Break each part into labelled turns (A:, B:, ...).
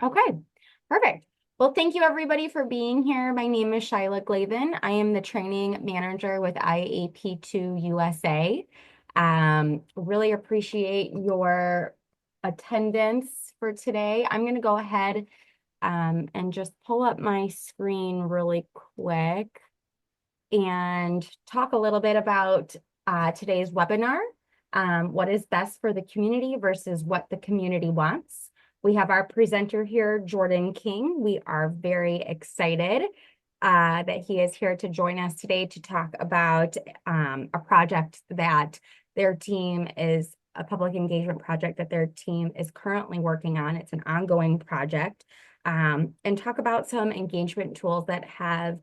A: Okay, perfect. Well, thank you everybody for being here. My name is Shyla Glavin. I am the training manager with IAP2 USA. Really appreciate your attendance for today. I'm going to go ahead and just pull up my screen really quick and talk a little bit about today's webinar, what is best for the community versus what the community wants. We have our presenter here, Jordan King. We are very excited that he is here to join us today to talk about a project that their team is a public engagement project that their team is currently working on. It's an ongoing project, and talk about some engagement tools that have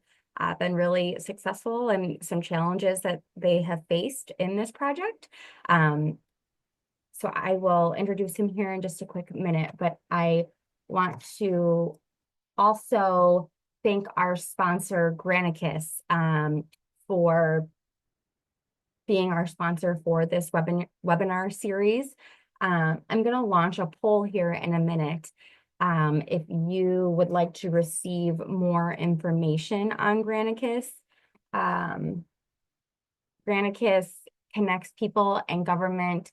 A: been really successful and some challenges that they have faced in this project. So I will introduce him here in just a quick minute, but I want to also thank our sponsor, Granicus, for being our sponsor for this webinar series. I'm going to launch a poll here in a minute. If you would like to receive more information on Granicus, Granicus connects people and government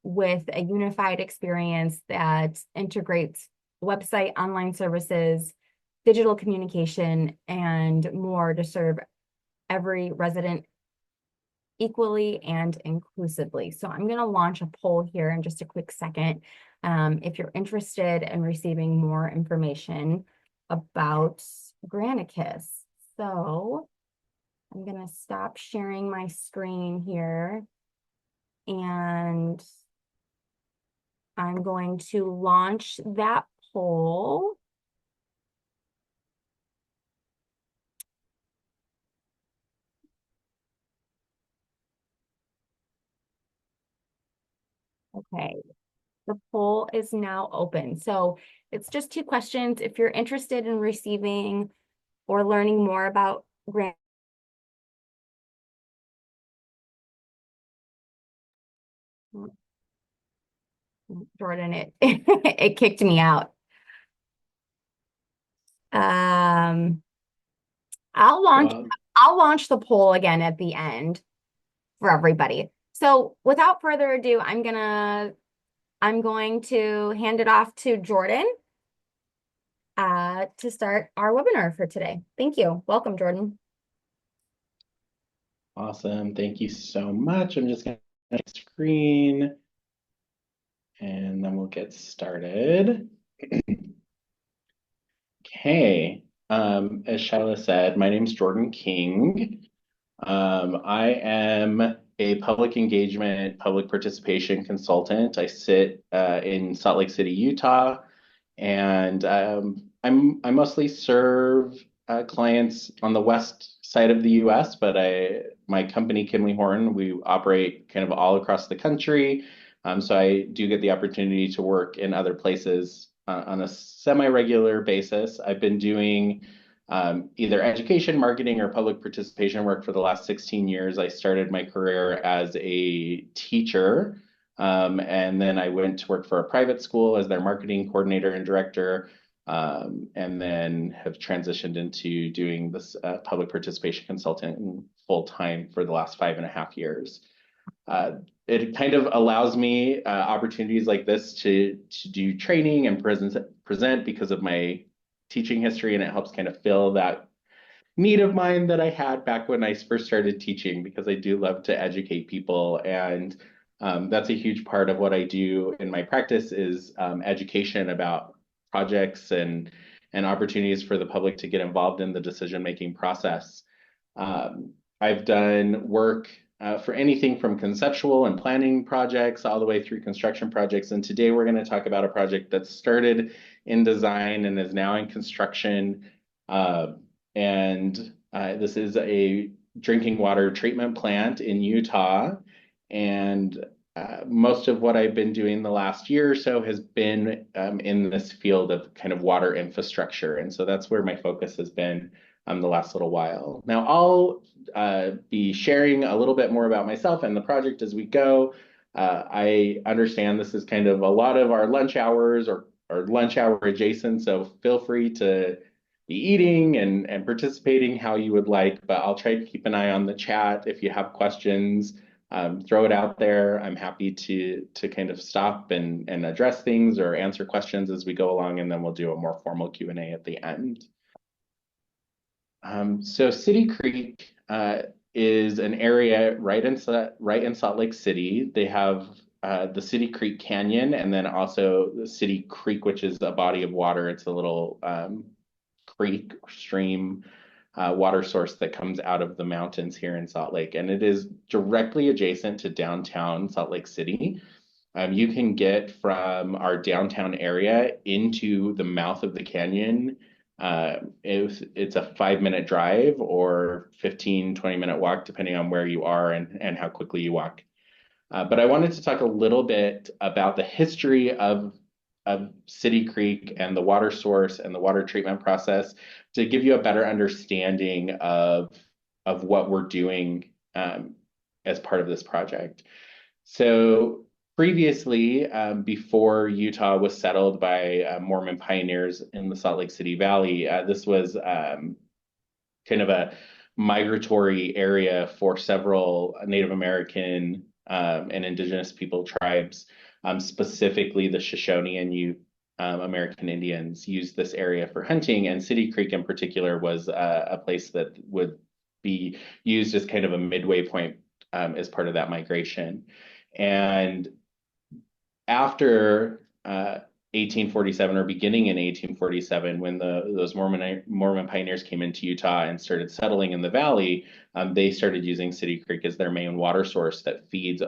A: with a unified experience that integrates website, online services, digital communication, and more to serve every resident equally and inclusively. So I'm going to launch a poll here in just a quick second. If you're interested in receiving more information about Granicus. So I'm going to stop sharing my screen here and I'm going to launch that poll. Okay, the poll is now open. So it's just two questions. If you're interested in receiving or learning more about Granicus, Jordan, it it kicked me out. Um, I'll launch
B: Well,
A: I'll launch the poll again at the end for everybody. So without further ado, I'm going to hand it off to Jordan to start our webinar for today. Thank you. Welcome, Jordan.
B: awesome. Thank you so much. I'm just going to screen and then we'll get started. Okay. As Shyla said, my name is Jordan King. I am a public engagement, public participation consultant. I sit in Salt Lake City, Utah, and I mostly serve clients on the west side of the U.S., but my company Kimley-Horn, we operate kind of all across the country. So I do get the opportunity to work in other places on a semi-regular basis. I've been doing either education, marketing, or public participation work for the last 16 years. I started my career as a teacher, and then I went to work for a private school as their marketing coordinator and director, and then have transitioned into doing this public participation consultant full time for the last 5.5 years. It kind of allows me opportunities like this to do training and present because of my teaching history, and it helps kind of fill that need of mine that I had back when I first started teaching because I do love to educate people, and that's a huge part of what I do in my practice is education about projects and opportunities for the public to get involved in the decision-making process. I've done work for anything from conceptual and planning projects all the way through construction projects. And today we're going to talk about a project that started in design and is now in construction. And this is a drinking water treatment plant in Utah. And most of what I've been doing the last year or so has been in this field of kind of water infrastructure. And so that's where my focus has been the last little while. Now, I'll be sharing a little bit more about myself and the project as we go. I understand this is kind of a lot of our lunch hours or or lunch hour adjacent, so feel free to be eating and participating how you would like, but I'll try to keep an eye on the chat. If you have questions, throw it out there. I'm happy to kind of stop and address things or answer questions as we go along, and then we'll do a more formal Q&A at the end. So City Creek is an area right in Salt Lake City. They have the City Creek Canyon, and then also the City Creek, which is a body of water. It's a little creek stream water source that comes out of the mountains here in Salt Lake, and it is directly adjacent to downtown Salt Lake City. You can get from our downtown area into the mouth of the canyon. It's a 5-minute drive or 15-20 minute walk, depending on where you are and how quickly you walk. But I wanted to talk a little bit about the history of City Creek and the water source and the water treatment process to give you a better understanding of what we're doing as part of this project. So previously, before Utah was settled by Mormon pioneers in the Salt Lake City Valley, this was kind of a migratory area for several Native American and indigenous people tribes, specifically the Shoshone and Ute American Indians used this area for hunting, and City Creek in particular was a place that would be used as kind of a midway point as part of that migration. And after 1847 or beginning in 1847, when those Mormon pioneers came into Utah and started settling in the valley, they started using City Creek as their main water source that feeds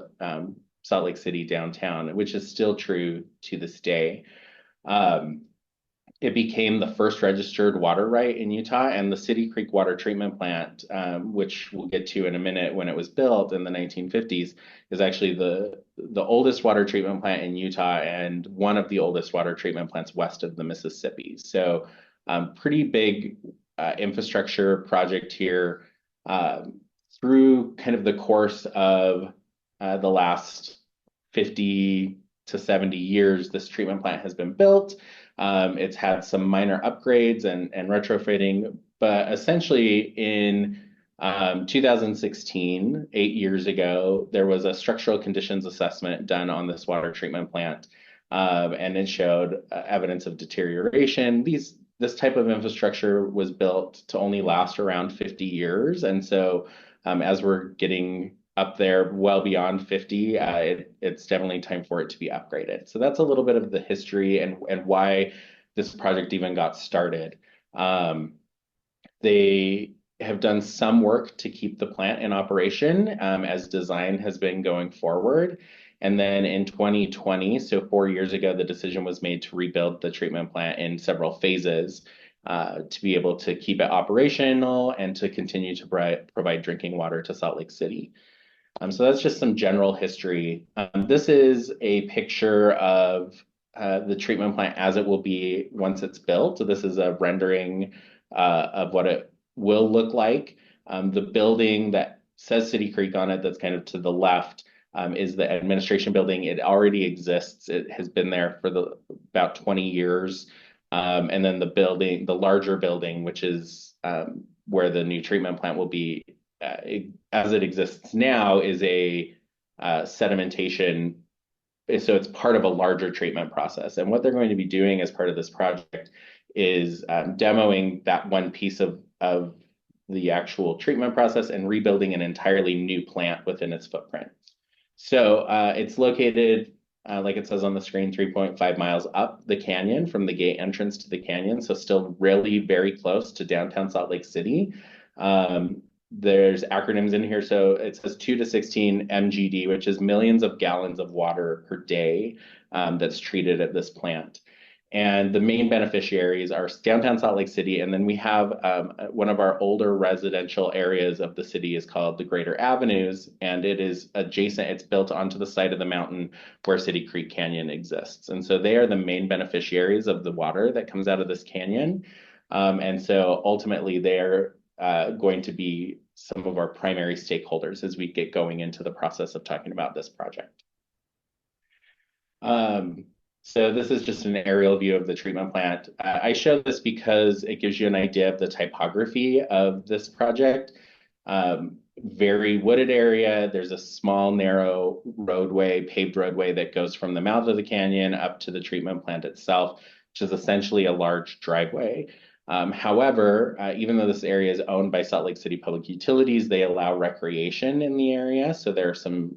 B: Salt Lake City downtown, which is still true to this day. It became the first registered water right in Utah, and the City Creek water treatment plant, which we'll get to in a minute, when it was built in the 1950s, is actually the oldest water treatment plant in Utah and one of the oldest water treatment plants west of the Mississippi. So pretty big infrastructure project here. Through kind of the course of the last 50 to 70 years, this treatment plant has been built. It's had some minor upgrades and retrofitting, but essentially in 2016, 8 years ago, there was a structural conditions assessment done on this water treatment plant, and it showed evidence of deterioration. This type of infrastructure was built to only last around 50 years, and so as we're getting up there well beyond 50, it's definitely time for it to be upgraded. So that's a little bit of the history and why this project even got started. They have done some work to keep the plant in operation as design has been going forward. And then in 2020, so 4 years ago, the decision was made to rebuild the treatment plant in several phases to be able to keep it operational and to continue to provide drinking water to Salt Lake City. So that's just some general history. This is a picture of the treatment plant as it will be once it's built. So this is a rendering of what it will look like. The building that says City Creek on it, that's kind of to the left, is the administration building. It already exists. It has been there for about 20 years. And then the larger building, which is where the new treatment plant will be, as it exists now, is a sedimentation. So it's part of a larger treatment process. And what they're going to be doing as part of this project is demoing that one piece of the actual treatment process and rebuilding an entirely new plant within its footprint. So it's located, like it says on the screen, 3.5 miles up the canyon from the gate entrance to the canyon. So still really very close to downtown Salt Lake City. There's acronyms in here. So it says 2 to 16 MGD, which is millions of gallons of water per day that's treated at this plant. And the main beneficiaries are downtown Salt Lake City. And then we have one of our older residential areas of the city is called the Greater Avenues. And it is adjacent. It's built onto the side of the mountain where City Creek Canyon exists. And so they are the main beneficiaries of the water that comes out of this canyon. And so ultimately they're going to be some of our primary stakeholders as we get going into the process of talking about this project. So this is just an aerial view of the treatment plant. I show this because it gives you an idea of the typography of this project. Very wooded area. There's a small, narrow roadway, paved roadway that goes from the mouth of the canyon up to the treatment plant itself, which is essentially a large driveway. However, even though this area is owned by Salt Lake City Public Utilities, they allow recreation in the area. So there are some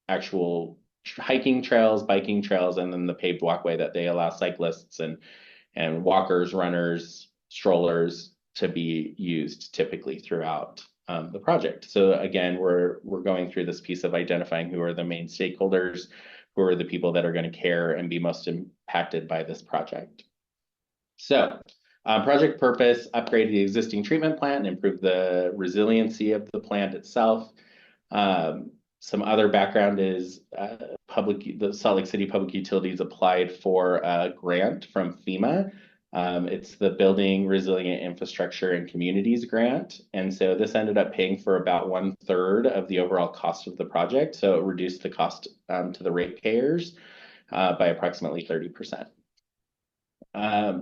B: actual hiking trails, biking trails, and then the paved walkway that they allow cyclists and walkers, runners, strollers to be used typically throughout the project. So again, we're going through this piece of identifying who are the main stakeholders, who are the people that are going to care and be most impacted by this project. So project purpose, upgrade the existing treatment plant and improve the resiliency of the plant itself. Some other background is the Salt Lake City Public Utilities applied for a grant from FEMA. It's the Building Resilient Infrastructure and Communities grant. And so this ended up paying for about 1/3 of the overall cost of the project. So it reduced the cost to the ratepayers by approximately 30%.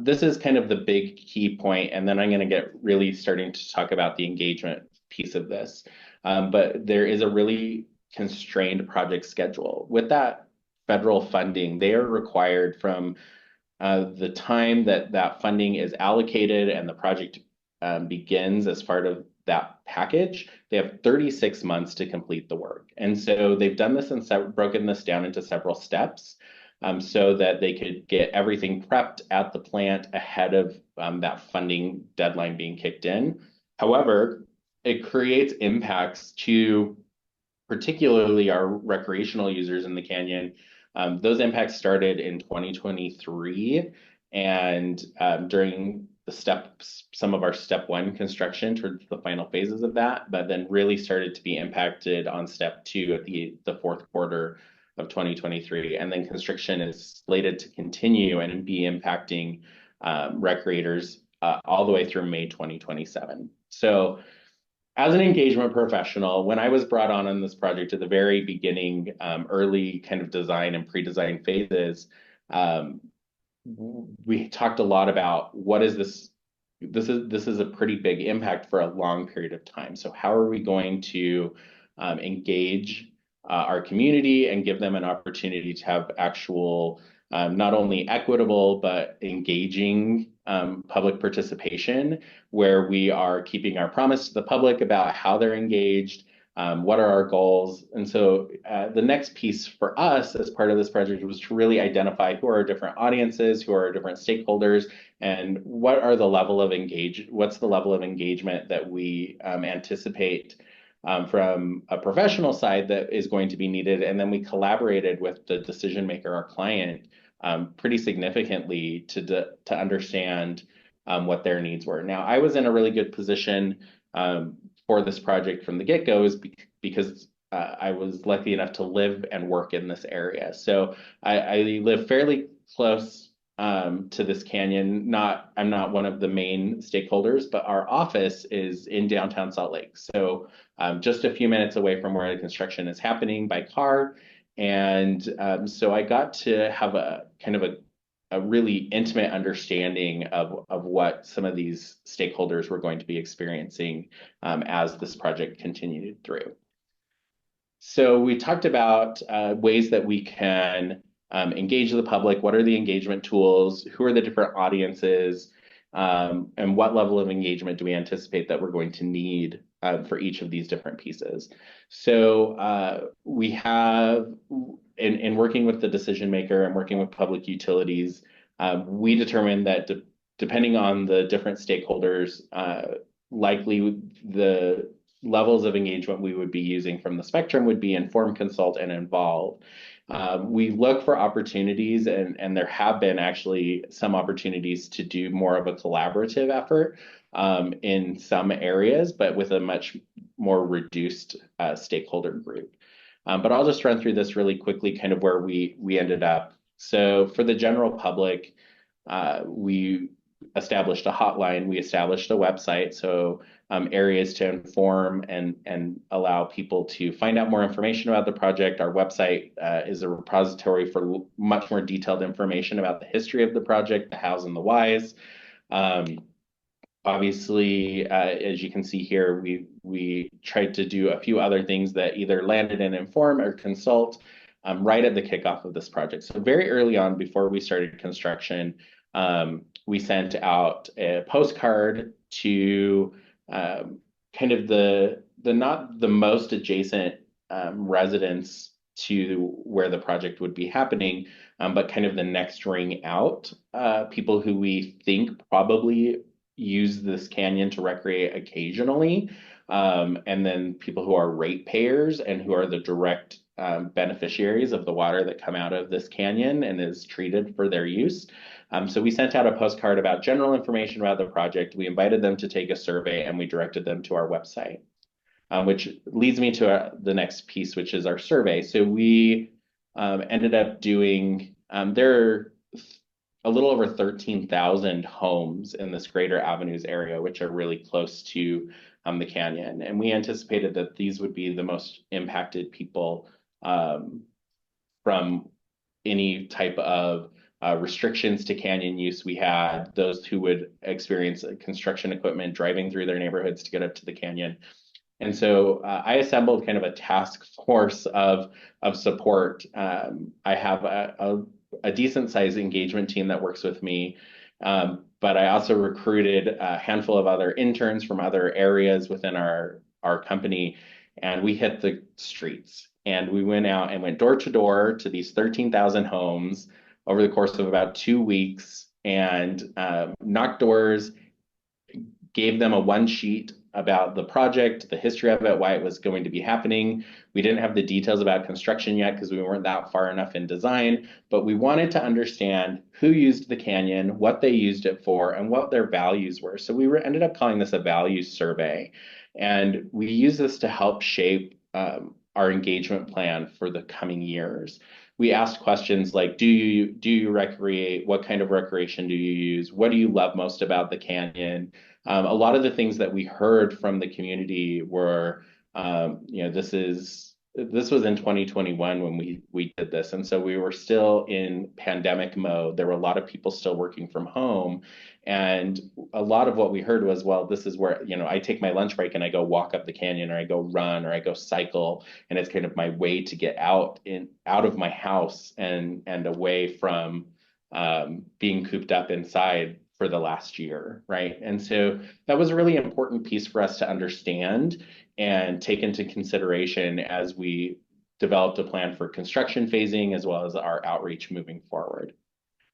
B: This is kind of the big key point, and then I'm going to get really starting to talk about the engagement piece of this. But there is a really constrained project schedule. With that federal funding, they are required from the time that that funding is allocated and the project begins as part of that package, they have 36 months to complete the work. And so they've done this and broken this down into several steps so that they could get everything prepped at the plant ahead of that funding deadline being kicked in. However, it creates impacts to particularly our recreational users in the canyon. Those impacts started in 2023 and during some of our step one construction towards the final phases of that, but then really started to be impacted on step two at the fourth quarter of 2023. And then construction is slated to continue and be impacting recreators all the way through May 2027. So as an engagement professional, when I was brought on this project at the very beginning, early kind of design and pre-design phases, we talked a lot about what is this? This is a pretty big impact for a long period of time. So how are we going to engage our community and give them an opportunity to have actual not only equitable but engaging public participation, where we are keeping our promise to the public about how they're engaged, what are our goals. And so the next piece for us as part of this project was to really identify who are our different audiences, who are our different stakeholders, and what's the level of engagement that we anticipate from a professional side that is going to be needed. And then we collaborated with the decision maker, our client, pretty significantly to understand what their needs were. Now, I was in a really good position for this project from the get-go because I was lucky enough to live and work in this area. So I live fairly close to this canyon. I'm not one of the main stakeholders, but our office is in downtown Salt Lake. So just a few minutes away from where the construction is happening by car. And so I got to have a kind of a really intimate understanding of what some of these stakeholders were going to be experiencing as this project continued through. So we talked about ways that we can engage the public. What are the engagement tools? Who are the different audiences? And what level of engagement do we anticipate that we're going to need for each of these different pieces? So we have, in working with the decision maker and working with public utilities, we determined that depending on the different stakeholders, likely the levels of engagement we would be using from the spectrum would be inform, consult, and involve. We look for opportunities, and there have been actually some opportunities to do more of a collaborative effort in some areas, but with a much more reduced stakeholder group. But I'll just run through this really quickly, kind of where we ended up. So for the general public, we established a hotline, we established a website. So areas to inform and allow people to find out more information about the project. Our website is a repository for much more detailed information about the history of the project, the hows and the whys. Um, Obviously, as you can see here, we tried to do a few other things that either landed in inform or consult right at the kickoff of this project. So very early on, before we started construction, we sent out a postcard to kind of the not the most adjacent residents to where the project would be happening, but kind of the next ring out, people who we think probably use this canyon to recreate occasionally, and then people who are ratepayers and who are the direct beneficiaries of the water that come out of this canyon and is treated for their use. So we sent out a postcard about general information about the project. We invited them to take a survey and we directed them to our website, which leads me to the next piece, which is our survey. So we ended up doing, there are a little over 13,000 homes in this Greater Avenues area, which are really close to the canyon. And we anticipated that these would be the most impacted people from any type of restrictions to canyon use. We had those who would experience construction equipment driving through their neighborhoods to get up to the canyon. And so I assembled kind of a task force of support. I have a decent sized engagement team that works with me, but I also recruited a handful of other interns from other areas within our company, and we hit the streets. And we went out and went door to door to these 13,000 homes over the course of about 2 weeks and knocked doors, gave them a one sheet about the project, the history of it, why it was going to be happening. We didn't have the details about construction yet because we weren't that far enough in design, but we wanted to understand who used the canyon, what they used it for, and what their values were. So we ended up calling this a values survey. And we use this to help shape our engagement plan for the coming years. We asked questions like, do you recreate? What kind of recreation do you use? What do you love most about the canyon? A lot of the things that we heard from the community were, this was in 2021 when we did this, and so we were still in pandemic mode. There were a lot of people still working from home, and a lot of what we heard was, well, this is where, I take my lunch break and I go walk up the canyon, or I go run, or I go cycle, and it's kind of my way to get out of my house and away from being cooped up inside for the last year, right? And so that was a really important piece for us to understand and take into consideration as we developed a plan for construction phasing as well as our outreach moving forward.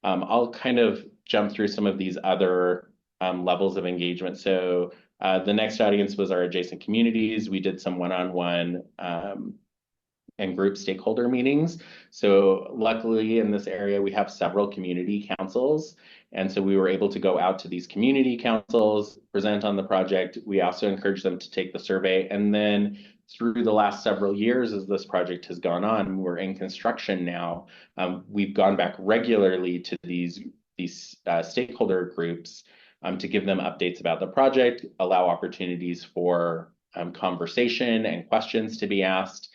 B: I'll kind of jump through some of these other levels of engagement. So the next audience was our adjacent communities. We did some one-on-one and group stakeholder meetings. So luckily in this area, we have several community councils. And so we were able to go out to these community councils, present on the project. We also encouraged them to take the survey. And then through the last several years, as this project has gone on, we're in construction now. We've gone back regularly to these stakeholder groups to give them updates about the project, allow opportunities for conversation and questions to be asked.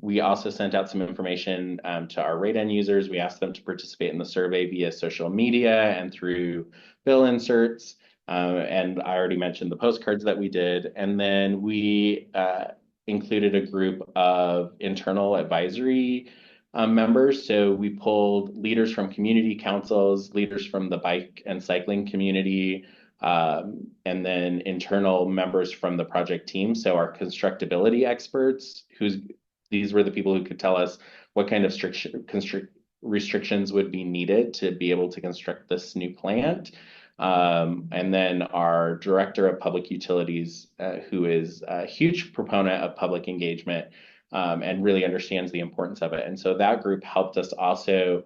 B: We also sent out some information to our rate-end users. We asked them to participate in the survey via social media and through bill inserts. And I already mentioned the postcards that we did. And then we included a group of internal advisory members. So we pulled leaders from community councils, leaders from the bike and cycling community, and then internal members from the project team. So our constructability experts, these were the people who could tell us what kind of restrictions would be needed to be able to construct this new plant. And then our director of public utilities, who is a huge proponent of public engagement and really understands the importance of it. And so that group helped us also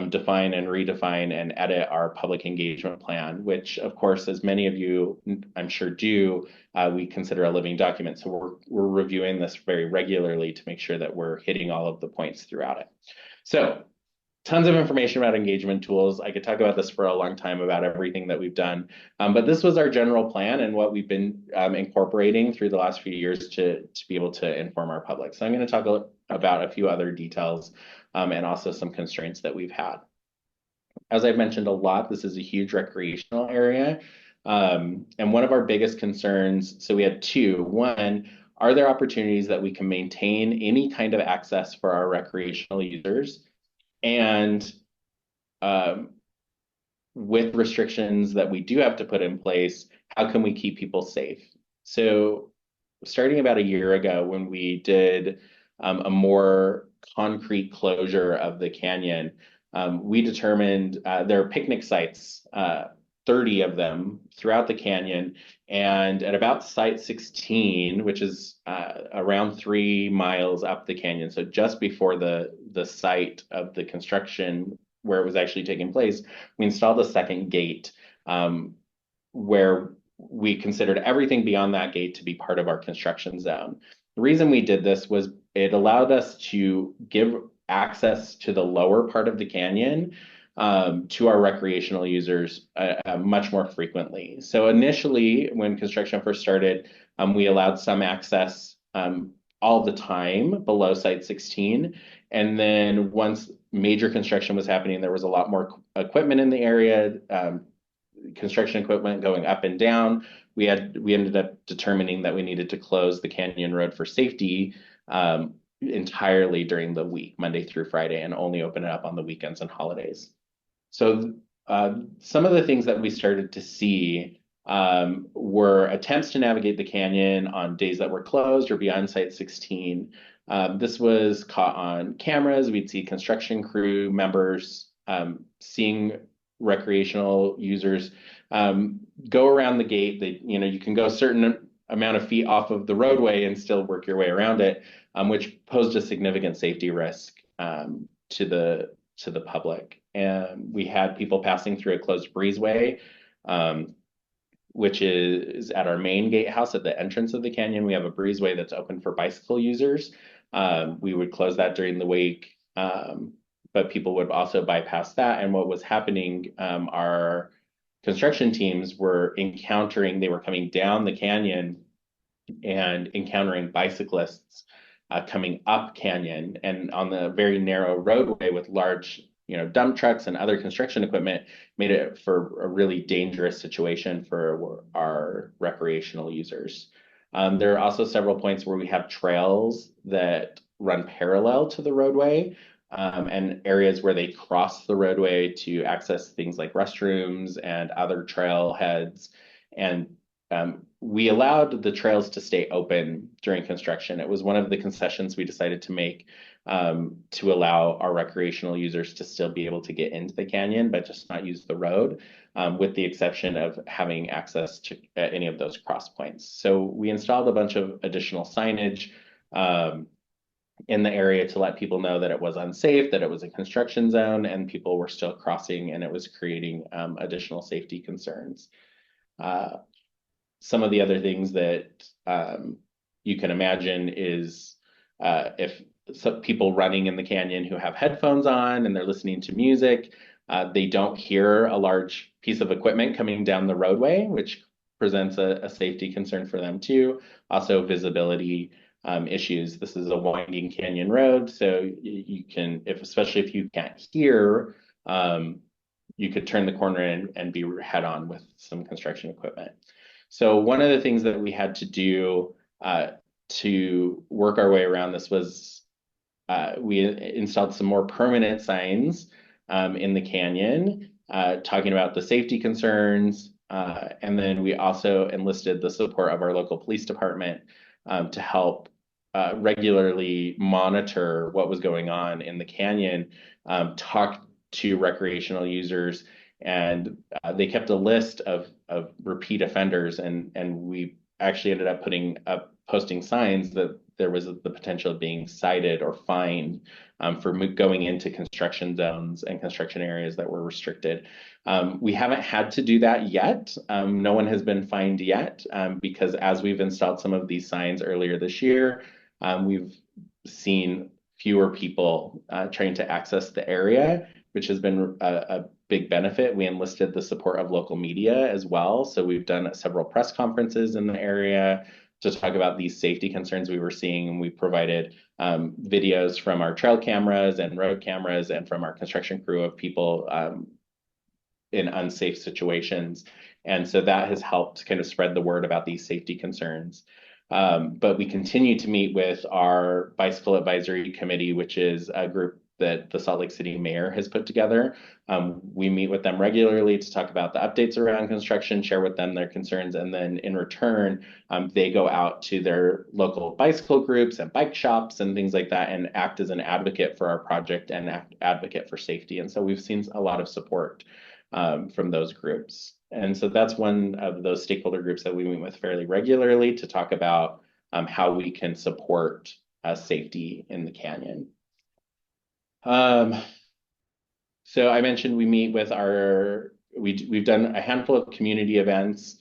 B: define and redefine and edit our public engagement plan, which of course, as many of you I'm sure do, we consider a living document. So we're reviewing this very regularly to make sure that we're hitting all of the points throughout it. So tons of information about engagement tools. I could talk about this for a long time about everything that we've done. But this was our general plan and what we've been incorporating through the last few years to be able to inform our public. So I'm going to talk about a few other details and also some constraints that we've had. As I've mentioned a lot, this is a huge recreational area. And one of our biggest concerns, so we had two. One, are there opportunities that we can maintain any kind of access for our recreational users? And um, with restrictions that we do have to put in place, how can we keep people safe? So starting about a year ago when we did a more concrete closure of the canyon, we determined there are picnic sites, 30 of them throughout the canyon. And at about site 16, which is around 3 miles up the canyon, so just before the site of the construction where it was actually taking place, we installed a second gate where we considered everything beyond that gate to be part of our construction zone. The reason we did this was it allowed us to give access to the lower part of the canyon to our recreational users much more frequently. So initially, when construction first started, we allowed some access all the time below Site 16. And then once major construction was happening, there was a lot more equipment in the area, construction equipment going up and down. We ended up determining that we needed to close the canyon road for safety entirely during the week, Monday through Friday, and only open it up on the weekends and holidays. So some of the things that we started to see were attempts to navigate the canyon on days that were closed or beyond Site 16. This was caught on cameras. We'd see construction crew members seeing recreational users go around the gate. You can go a certain amount of feet off of the roadway and still work your way around it, which posed a significant safety risk to the public. And we had people passing through a closed breezeway, which is at our main gatehouse at the entrance of the canyon. We have a breezeway that's open for bicycle users. We would close that during the week, but people would also bypass that. And what was happening, our construction teams were coming down the canyon and encountering bicyclists coming up canyon, and on the very narrow roadway with large dump trucks and other construction equipment, made it for a really dangerous situation for our recreational users. There are also several points where we have trails that run parallel to the roadway, and areas where they cross the roadway to access things like restrooms and other trailheads. And we allowed the trails to stay open during construction. It was one of the concessions we decided to make to allow our recreational users to still be able to get into the canyon, but just not use the road, with the exception of having access to any of those cross points. So we installed a bunch of additional signage in the area to let people know that it was unsafe, that it was a construction zone, and people were still crossing, and it was creating additional safety concerns. Some of the other things that you can imagine is if some people running in the canyon who have headphones on and they're listening to music, they don't hear a large piece of equipment coming down the roadway, which presents a safety concern for them too. Also visibility issues. This is a winding canyon road, so you can, especially if you can't hear, you could turn the corner and be head on with some construction equipment. So one of the things that we had to do to work our way around this was we installed some more permanent signs in the canyon, talking about the safety concerns. And then we also enlisted the support of our local police department to help regularly monitor what was going on in the canyon, talk to recreational users, and they kept a list of repeat offenders, and we actually ended up posting signs that there was the potential of being cited or fined for going into construction zones and construction areas that were restricted. We haven't had to do that yet. No one has been fined yet, because as we've installed some of these signs earlier this year, we've seen fewer people trying to access the area, which has been a big benefit. We enlisted the support of local media as well. So we've done several press conferences in the area to talk about these safety concerns we were seeing. And we provided videos from our trail cameras and road cameras and from our construction crew of people in unsafe situations. And so that has helped kind of spread the word about these safety concerns. But we continue to meet with our Bicycle Advisory Committee, which is a group that the Salt Lake City mayor has put together. We meet with them regularly to talk about the updates around construction, share with them their concerns, and then in return, they go out to their local bicycle groups and bike shops and things like that and act as an advocate for our project and advocate for safety. And so we've seen a lot of support from those groups. And so that's one of those stakeholder groups that we meet with fairly regularly to talk about how we can support safety in the canyon. So I mentioned we meet with we've done a handful of community events.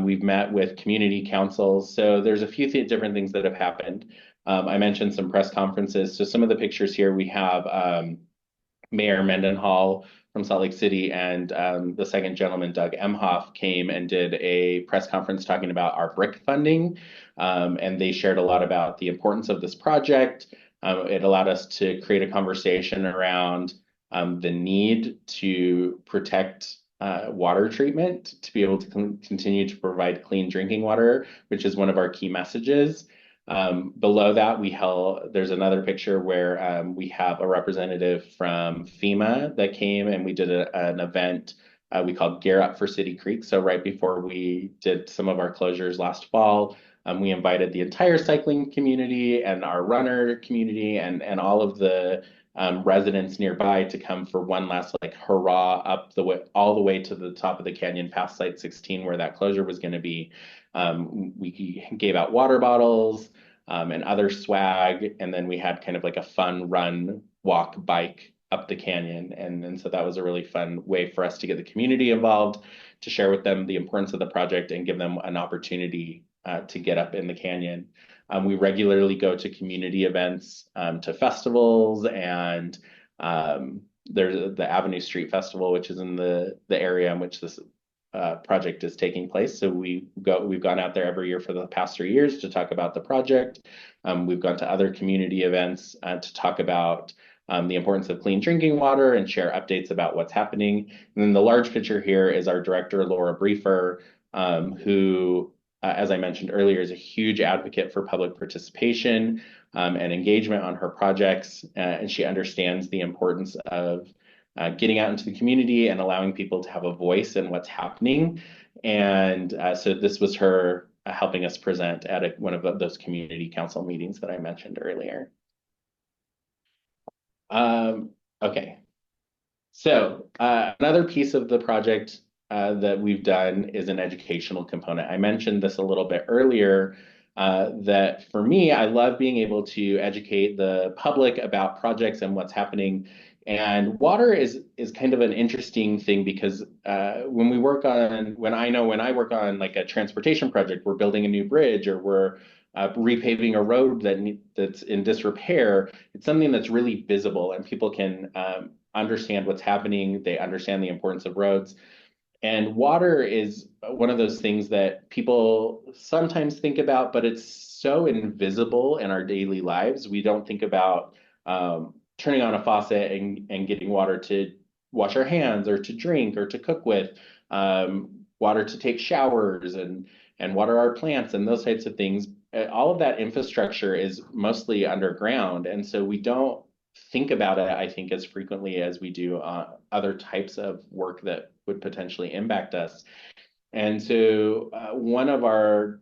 B: We've met with community councils. So there's a few different things that have happened. I mentioned some press conferences. So some of the pictures here we have Mayor Mendenhall from Salt Lake City and the second gentleman, Doug Emhoff, came and did a press conference talking about our BRIC funding. And they shared a lot about the importance of this project. It allowed us to create a conversation around the need to protect water treatment, to be able to continue to provide clean drinking water, which is one of our key messages. Below that, there's another picture where we have a representative from FEMA that came and we did an event we called Gear Up for City Creek. So right before we did some of our closures last fall, we invited the entire cycling community and our runner community and all of the residents nearby to come for one last like hurrah up all the way to the top of the canyon past Site 16 where that closure was going to be. We gave out water bottles and other swag, and then we had kind of like a fun run, walk, bike up the canyon. And so that was a really fun way for us to get the community involved, to share with them the importance of the project and give them an opportunity to get up in the canyon. We regularly go to community events, to festivals, and there's the Avenue Street Festival, which is in the area in which this project is taking place. So we've gone out there every year for the past 3 years to talk about the project. We've gone to other community events to talk about the importance of clean drinking water and share updates about what's happening. And then the large picture here is our director, Laura Briefer, who, as I mentioned earlier, is a huge advocate for public participation and engagement on her projects. And she understands the importance of getting out into the community and allowing people to have a voice in what's happening. And so this was her helping us present at one of those community council meetings that I mentioned earlier. Okay, so another piece of the project that we've done is an educational component. I mentioned this a little bit earlier, that for me, I love being able to educate the public about projects and what's happening. And water is kind of an interesting thing because when I work on like a transportation project, we're building a new bridge or we're repaving a road that's in disrepair. It's something that's really visible and people can understand what's happening. They understand the importance of roads. And water is one of those things that people sometimes think about, but it's so invisible in our daily lives. We don't think about turning on a faucet and getting water to wash our hands or to drink or to cook with, water to take showers and water our plants and those types of things. All of that infrastructure is mostly underground. And so we don't think about it, I think, as frequently as we do other types of work that would potentially impact us. And so one of our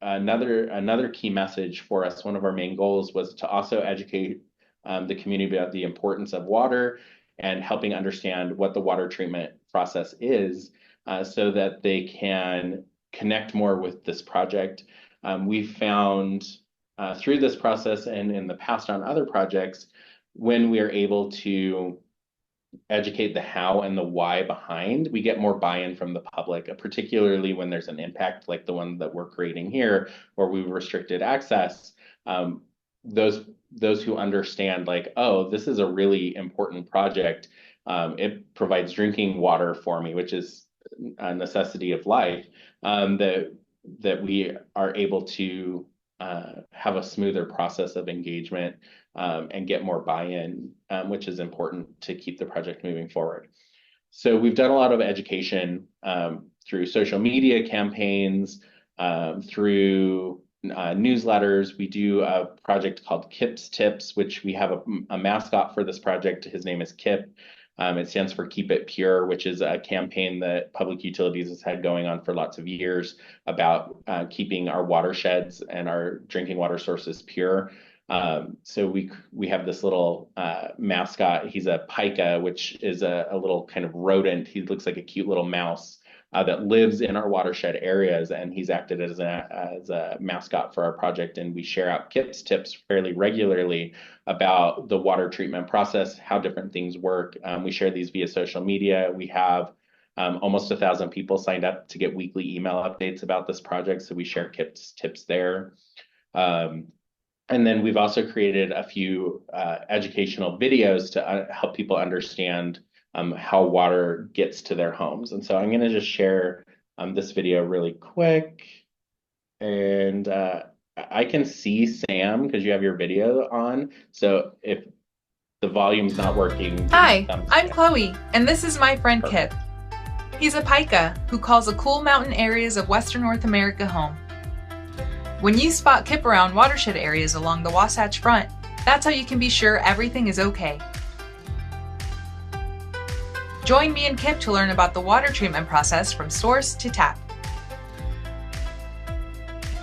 B: another key message for us, one of our main goals was to also educate the community about the importance of water and helping understand what the water treatment process is so that they can connect more with this project. We've found through this process and in the past on other projects, when we are able to educate the how and the why behind, we get more buy-in from the public, particularly when there's an impact like the one that we're creating here, where we've restricted access. Those who understand like, oh, this is a really important project, It provides drinking water for me, which is a necessity of life, that we are able to have a smoother process of engagement and get more buy-in, which is important to keep the project moving forward. So we've done a lot of education through social media campaigns, through newsletters. We do a project called Kip's Tips, which we have a mascot for this project. His name is Kip. It stands for Keep It Pure, which is a campaign that Public Utilities has had going on for lots of years about keeping our watersheds and our drinking water sources pure. So we have this little mascot. He's a pika, which is a little kind of rodent. He looks like a cute little mouse that lives in our watershed areas, and he's acted as a mascot for our project. And we share out Kip's tips fairly regularly about the water treatment process, how different things work. We share these via social media. We have almost 1,000 people signed up to get weekly email updates about this project, so we share Kip's tips there. And then we've also created a few educational videos to help people understand how water gets to their homes. And so I'm going to just share this video really quick. And I can see Sam because you have your video on. So if the volume's not working.
C: Hi, I'm Chloe, and this is my friend Kip. He's a pika who calls the cool mountain areas of Western North America home. When you spot Kip around watershed areas along the Wasatch Front, that's how you can be sure everything is okay. Join me and Kip to learn about the water treatment process from source to tap.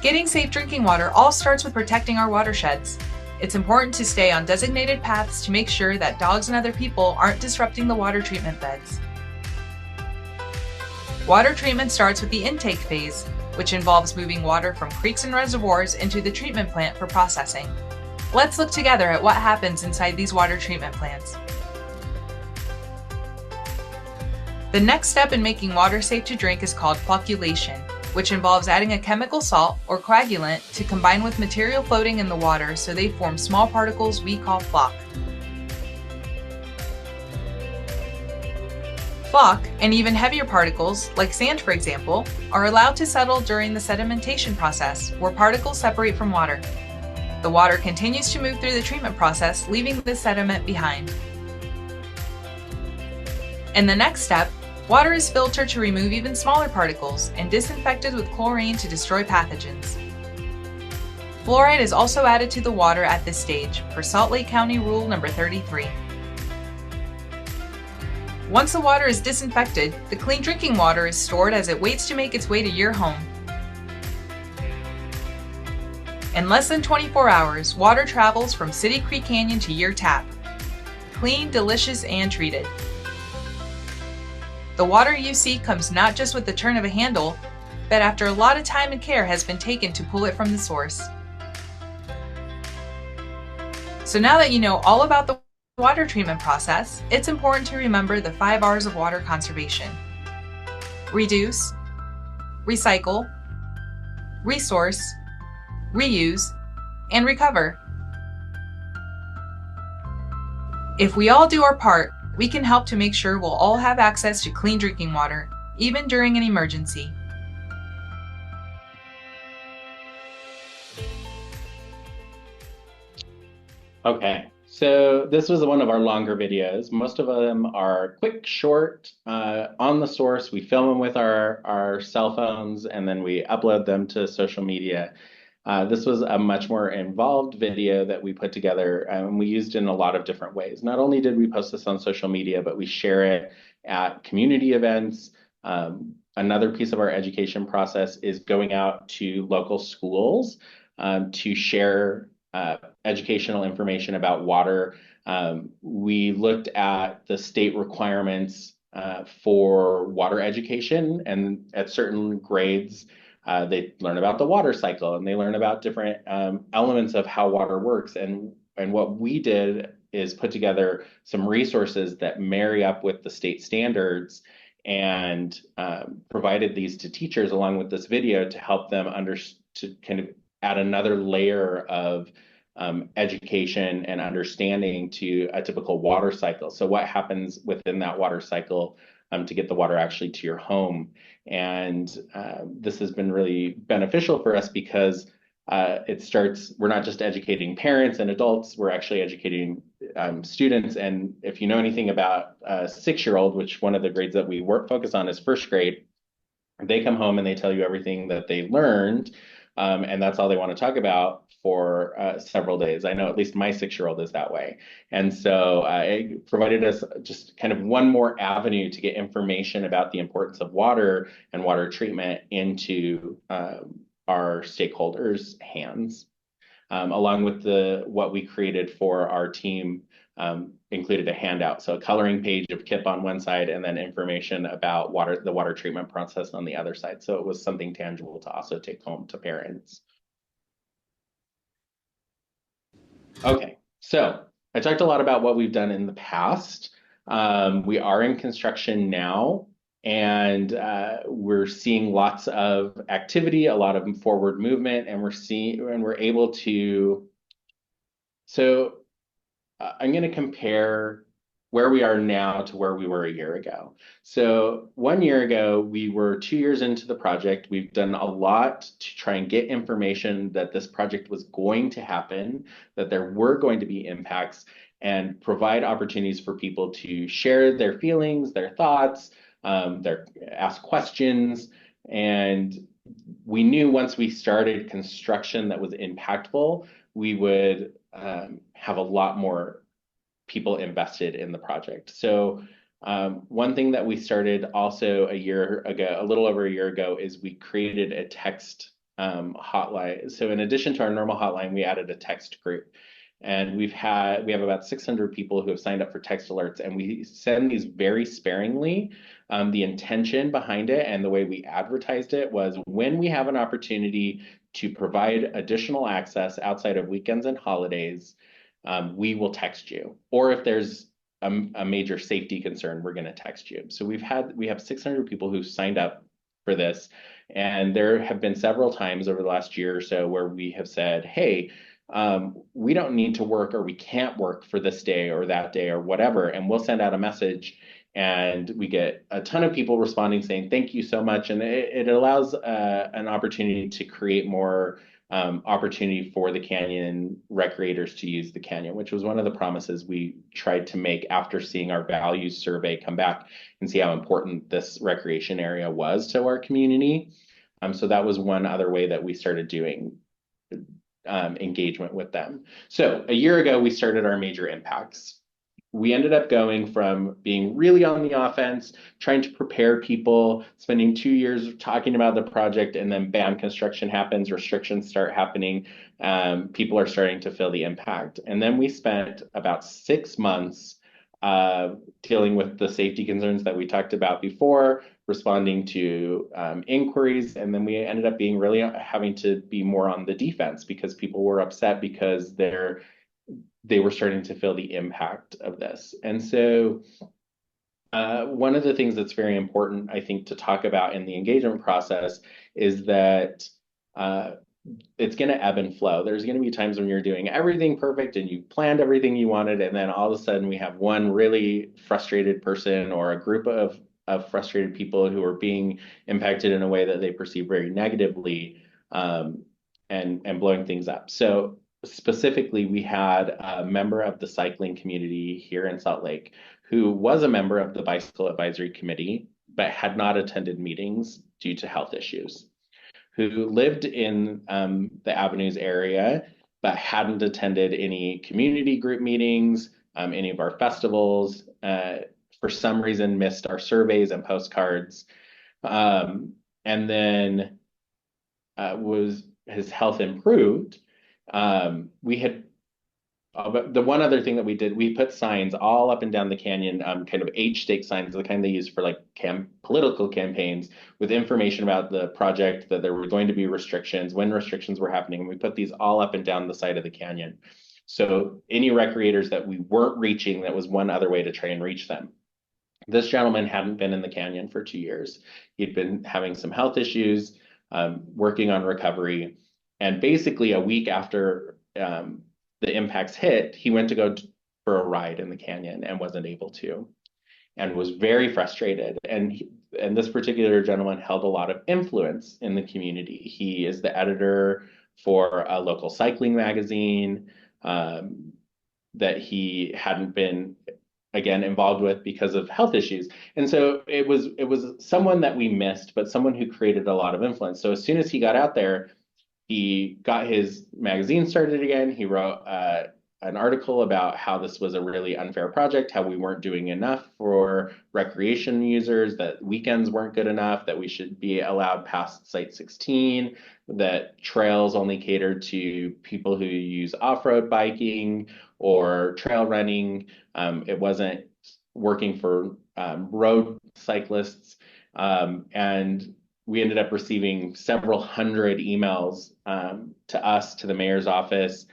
C: Getting safe drinking water all starts with protecting our watersheds. It's important to stay on designated paths to make sure that dogs and other people aren't disrupting the water treatment beds. Water treatment starts with the intake phase, which involves moving water from creeks and reservoirs into the treatment plant for processing. Let's look together at what happens inside these water treatment plants. The next step in making water safe to drink is called flocculation, which involves adding a chemical salt or coagulant to combine with material floating in the water so they form small particles we call floc. Floc, and even heavier particles, like sand for example, are allowed to settle during the sedimentation process, where particles separate from water. The water continues to move through the treatment process, leaving the sediment behind. In the next step, water is filtered to remove even smaller particles and disinfected with chlorine to destroy pathogens. Fluoride is also added to the water at this stage, per Salt Lake County Rule number 33. Once the water is disinfected, the clean drinking water is stored as it waits to make its way to your home. In less than 24 hours, water travels from City Creek Canyon to your tap. Clean, delicious, and treated. The water you see comes not just with the turn of a handle, but after a lot of time and care has been taken to pull it from the source. So now that you know all about the water treatment process, it's important to remember the 5 R's of water conservation: reduce, recycle, resource, reuse, and recover. If we all do our part, we can help to make sure we'll all have access to clean drinking water, even during an emergency.
B: Okay. So this was one of our longer videos. Most of them are quick, short, on the source. We film them with our cell phones, and then we upload them to social media. This was a much more involved video that we put together, and we used in a lot of different ways. Not only did we post this on social media, but we share it at community events. Another piece of our education process is going out to local schools to share educational information about water. We looked at the state requirements for water education, and at certain grades, they learn about the water cycle, and they learn about different elements of how water works. And what we did is put together some resources that marry up with the state standards, and provided these to teachers along with this video to help them to kind of add another layer of education and understanding to a typical water cycle. So what happens within that water cycle to get the water actually to your home. And this has been really beneficial for us because we're not just educating parents and adults, we're actually educating students. And if you know anything about a 6-year-old, which one of the grades that we focus on is first grade, they come home and they tell you everything that they learned, and that's all they want to talk about for several days. I know at least my 6-year-old is that way. And so it provided us just kind of one more avenue to get information about the importance of water and water treatment into our stakeholders' hands, along with what we created for our team. Included a handout, so a coloring page of KIP on one side and then information about the water treatment process on the other side. So it was something tangible to also take home to parents. Okay, so I talked a lot about what we've done in the past. We are in construction now, and we're seeing lots of activity, a lot of forward movement, and we're able to. So I'm going to compare where we are now to where we were a year ago. So 1 year ago, we were 2 years into the project. We've done a lot to try and get information that this project was going to happen, that there were going to be impacts, and provide opportunities for people to share their feelings, their thoughts, ask questions. And we knew once we started construction that was impactful, we would have a lot more people invested in the project. So one thing that we started also a year ago, a little over a year ago, is we created a text hotline. So in addition to our normal hotline, we added a text group. And we have about 600 people who have signed up for text alerts, and we send these very sparingly. The intention behind it and the way we advertised it was when we have an opportunity to provide additional access outside of weekends and holidays, we will text you. Or if there's a major safety concern, we're going to text you. So we have 600 people who signed up for this, and there have been several times over the last year or so where we have said, hey, we don't need to work, or we can't work for this day or that day or whatever, and we'll send out a message, and we get a ton of people responding saying thank you so much. And it allows an opportunity to create more opportunity for the canyon recreators to use the canyon, which was one of the promises we tried to make after seeing our values survey come back and see how important this recreation area was to our community. So that was one other way that we started doing engagement with them. So a year ago, we started our major impacts. We ended up going from being really on the offense, trying to prepare people, spending 2 years talking about the project, and then bam, construction happens, restrictions start happening, people are starting to feel the impact. And then we spent about 6 months dealing with the safety concerns that we talked about before, responding to inquiries, and then we ended up being really having to be more on the defense because people were upset because they were starting to feel the impact of this. And so one of the things that's very important, I think, to talk about in the engagement process is that it's going to ebb and flow. There's going to be times when you're doing everything perfect and you planned everything you wanted, and then all of a sudden we have one really frustrated person or a group of frustrated people who are being impacted in a way that they perceive very negatively, and blowing things up. So specifically, we had a member of the cycling community here in Salt Lake who was a member of the Bicycle Advisory Committee, but had not attended meetings due to health issues, who lived in the Avenues area, but hadn't attended any community group meetings, any of our festivals, for some reason missed our surveys and postcards, and then his health improved. We had the one other thing that we did, we put signs all up and down the canyon, kind of age stake signs, the kind they use for like political campaigns, with information about the project, that there were going to be restrictions, when restrictions were happening. And we put these all up and down the side of the canyon. So any recreators that we weren't reaching, that was one other way to try and reach them. This gentleman hadn't been in the canyon for 2 years. He'd been having some health issues, working on recovery. And basically a week after the impacts hit, he went to go for a ride in the canyon and wasn't able to, and was very frustrated. And this particular gentleman held a lot of influence in the community. He is the editor for a local cycling magazine that he hadn't been again involved with because of health issues. And so it was someone that we missed, but someone who created a lot of influence. So as soon as he got out there, he got his magazine started again. He wrote an article about how this was a really unfair project, how we weren't doing enough for recreation users, that weekends weren't good enough, that we should be allowed past Site 16, that trails only cater to people who use off-road biking or trail running. It wasn't working for road cyclists. And we ended up receiving several hundred emails to us, to the mayor's office,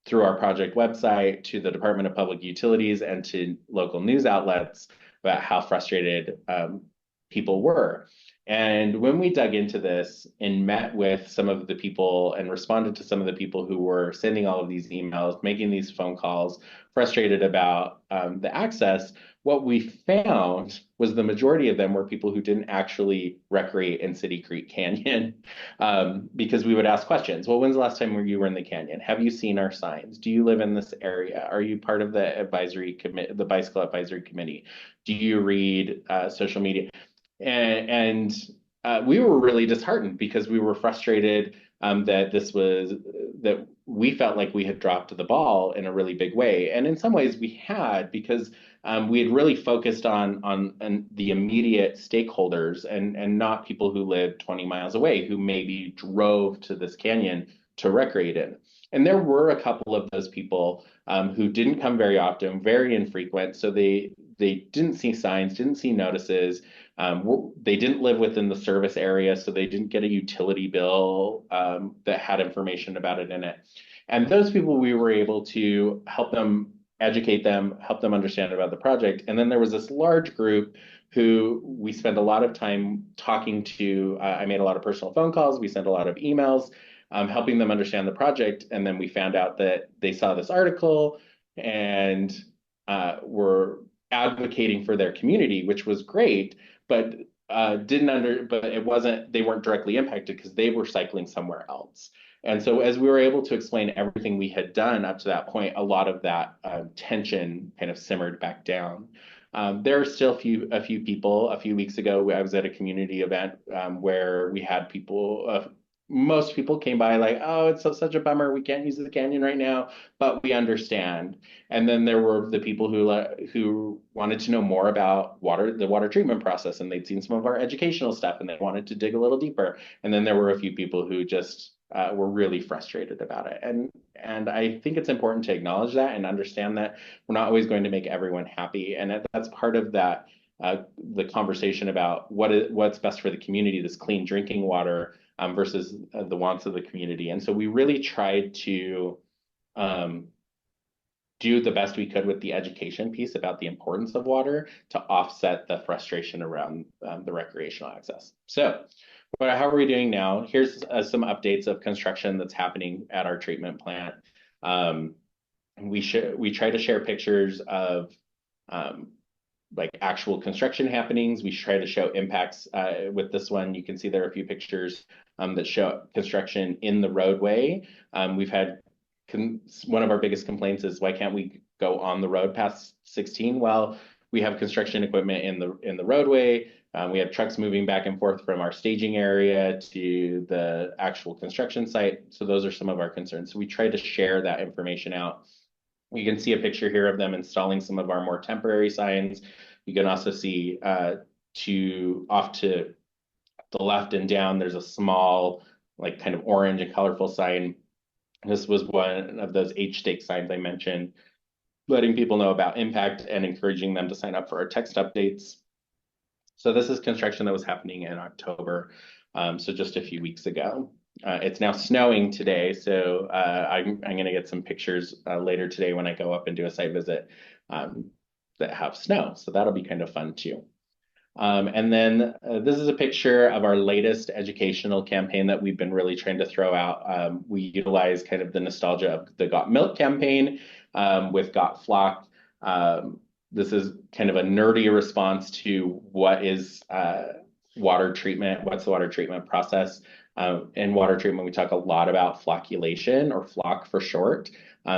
B: through our project website, to the Department of Public Utilities, and to local news outlets about how frustrated people were. And when we dug into this and met with some of the people and responded to some of the people who were sending all of these emails, making these phone calls, frustrated about the access, what we found was the majority of them were people who didn't actually recreate in City Creek Canyon, because we would ask questions. Well, when's the last time you were in the canyon? Have you seen our signs? Do you live in this area? Are you part of the advisory committee, the bicycle advisory committee? Do you read social media? And we were really disheartened because we were frustrated that we felt like we had dropped the ball in a really big way. And in some ways we had, because we had really focused on the immediate stakeholders and not people who lived 20 miles away, who maybe drove to this canyon to recreate in. And there were a couple of those people who didn't come very often, very infrequent. So they didn't see signs, didn't see notices. They didn't live within the service area, so they didn't get a utility bill that had information about it in it. And those people, we were able to help them, educate them, help them understand about the project. And then there was this large group who we spent a lot of time talking to. I made a lot of personal phone calls. We sent a lot of emails, helping them understand the project. And then we found out that they saw this article and were advocating for their community, which was great, but it wasn't, they weren't directly impacted because they were cycling somewhere else. And so as we were able to explain everything we had done up to that point, a lot of that tension kind of simmered back down. There are still a few people. A few weeks ago, I was at a community event where we had people, most people came by like, oh, it's such a bummer, we can't use the canyon right now, but we understand. And then there were the people who wanted to know more about the water treatment process, and they'd seen some of our educational stuff and they wanted to dig a little deeper. And then there were a few people who just were really frustrated about it. And I think it's important to acknowledge that and understand that we're not always going to make everyone happy. And that's part of that, the conversation about what's best for the community, this clean drinking water versus the wants of the community. And so we really tried to do the best we could with the education piece about the importance of water to offset the frustration around the recreational access. So how are we doing now? Here's some updates of construction that's happening at our treatment plant. We try to share pictures of like actual construction happenings. We try to show impacts. With this one, you can see there are a few pictures that show construction in the roadway. We've had one of our biggest complaints is, why can't we go on the road past 16? Well, we have construction equipment in the roadway. We have trucks moving back and forth from our staging area to the actual construction site. So those are some of our concerns. So we try to share that information out. You can see a picture here of them installing some of our more temporary signs. You can also see off to the left and down, there's a small, like kind of orange and colorful sign. This was one of those H-stake signs I mentioned, letting people know about impact and encouraging them to sign up for our text updates. So this is construction that was happening in October, so just a few weeks ago. It's now snowing today, so I'm going to get some pictures later today when I go up and do a site visit that have snow. So that'll be kind of fun too. And then this is a picture of our latest educational campaign that we've been really trying to throw out. We utilize kind of the nostalgia of the Got Milk campaign with Got Flock. This is kind of a nerdy response to what is water treatment, what's the water treatment process. In water treatment, we talk a lot about flocculation, or flock for short.